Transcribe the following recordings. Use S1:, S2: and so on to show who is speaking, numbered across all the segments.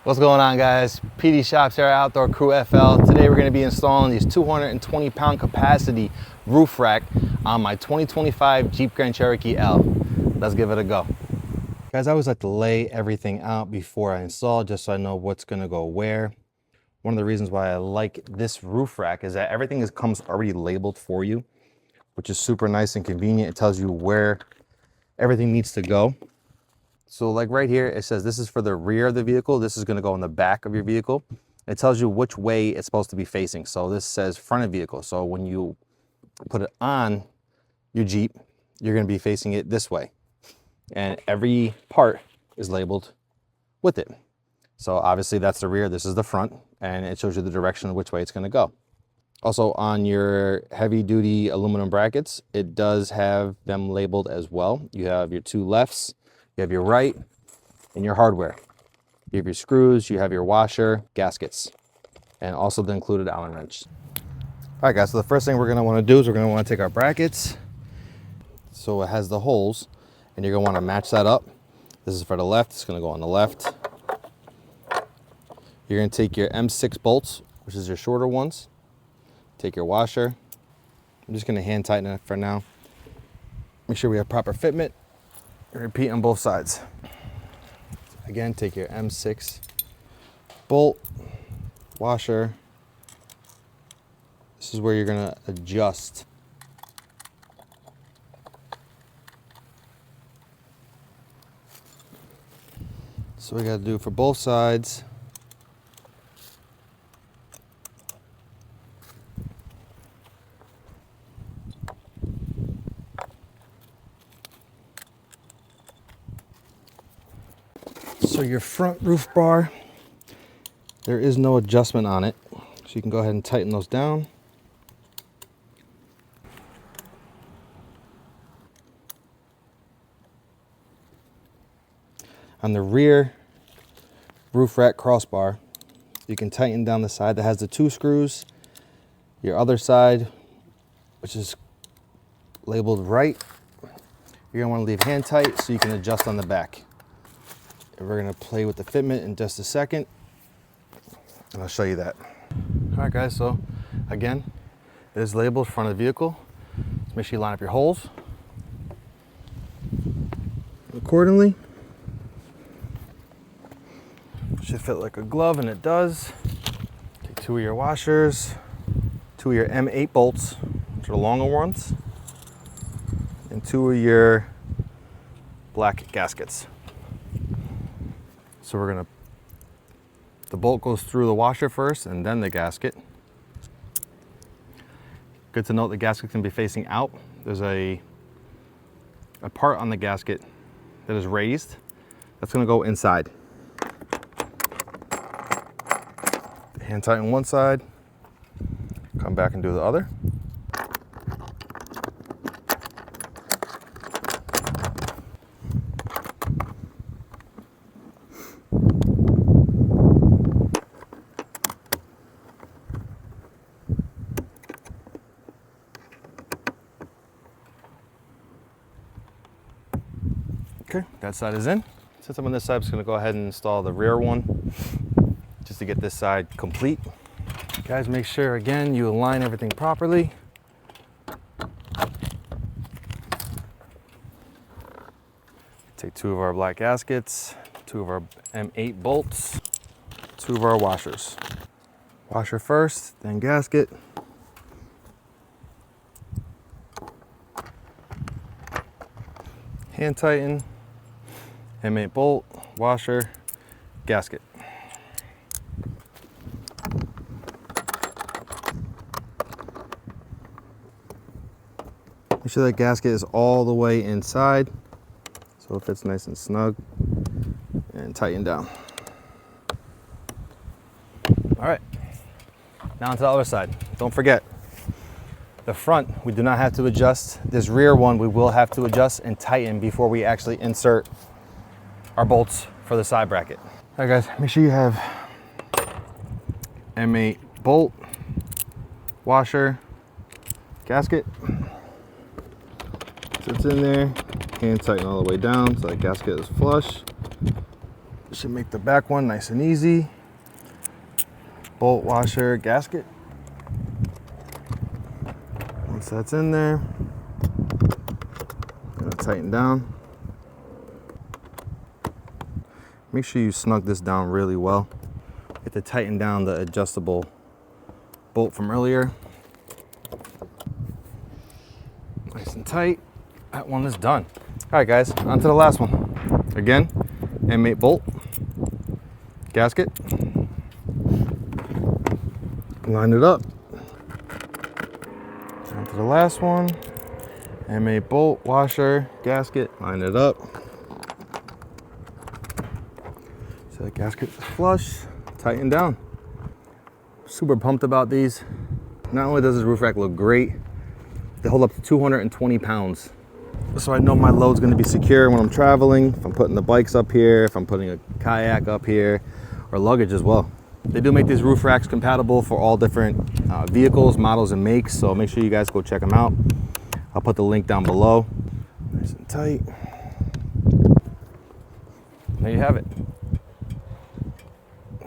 S1: What's going on, guys? PD Shops here, Outdoor Crew FL. Today we're going to be installing these 220-pound capacity roof rack on my 2025 Jeep Grand Cherokee L. Let's give it a go. Guys, I always like to lay everything out before I install, just so I know what's going to go where. One of the reasons why I like this roof rack is that everything comes already labeled for you, which is super nice and convenient. It tells you where everything needs to go. So like right here, it says this is for the rear of the vehicle. This is going to go in the back of your vehicle. It tells you which way it's supposed to be facing. So this says front of vehicle. So when you put it on your Jeep, you're going to be facing it this way. And every part is labeled with it. So obviously that's the rear, this is the front, and it shows you the direction of which way it's going to go. Also on your heavy duty aluminum brackets, it does have them labeled as well. You have your two lefts, you have your right, and your hardware. You have your screws, you have your washer, gaskets, and also the included Allen wrench. All right, guys, so the first thing we're gonna wanna do is we're gonna wanna take our brackets. So it has the holes, and you're gonna wanna match that up. This is for the left, it's gonna go on the left. You're gonna take your M6 bolts, which is your shorter ones. Take your washer. I'm just gonna hand tighten it for now. Make sure we have proper fitment. Repeat on both sides. Again, take your M6 bolt, washer. This is where you're gonna adjust. So we gotta do for both sides. So your front roof bar, there is no adjustment on it. So you can go ahead and tighten those down. On the rear roof rack crossbar, you can tighten down the side that has the two screws. Your other side, which is labeled right, you're gonna wanna leave hand tight so you can adjust on the back. We're gonna play with the fitment in just a second, and I'll show you that. All right, guys, so again, it is labeled front of the vehicle. So make sure you line up your holes accordingly. Should fit like a glove, and it does. Take two of your washers, two of your M8 bolts, which are the longer ones, and two of your black gaskets. So the bolt goes through the washer first and then the gasket. Good to note the gasket can be facing out. There's a part on the gasket that is raised. That's gonna go inside. Hand tighten one side, come back and do the other. Okay, that side is in. Since I'm on this side, I'm just gonna go ahead and install the rear one just to get this side complete. Guys, make sure, again, you align everything properly. Take two of our black gaskets, two of our M8 bolts, two of our washers. Washer first, then gasket. Hand tighten. M8 bolt, washer, gasket. Make sure that gasket is all the way inside so it fits nice and snug, and tighten down. All right, now onto the other side. Don't forget, the front we do not have to adjust. This rear one we will have to adjust and tighten before we actually insert our bolts for the side bracket. All right, guys, make sure you have M8 bolt, washer, gasket. Sits in there, hand tighten all the way down so that gasket is flush. should make the back one nice and easy. Bolt, washer, gasket. Once that's in there, gonna tighten down. Make sure you snug this down really well. You have to tighten down the adjustable bolt from earlier. Nice and tight. That one is done. All right, guys, on to the last one. Again, M8 bolt, gasket. Line it up. On to the last one. M8 bolt, washer, gasket. Line it up. So the gasket is flush. Tighten down. Super pumped about these. Not only does this roof rack look great, they hold up to 220 pounds. So I know my load's gonna be secure when I'm traveling, if I'm putting the bikes up here, if I'm putting a kayak up here, or luggage as well. They do make these roof racks compatible for all different vehicles, models, and makes, so make sure you guys go check them out. I'll put the link down below. Nice and tight. There you have it.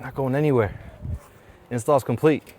S1: Not going anywhere. Install's complete.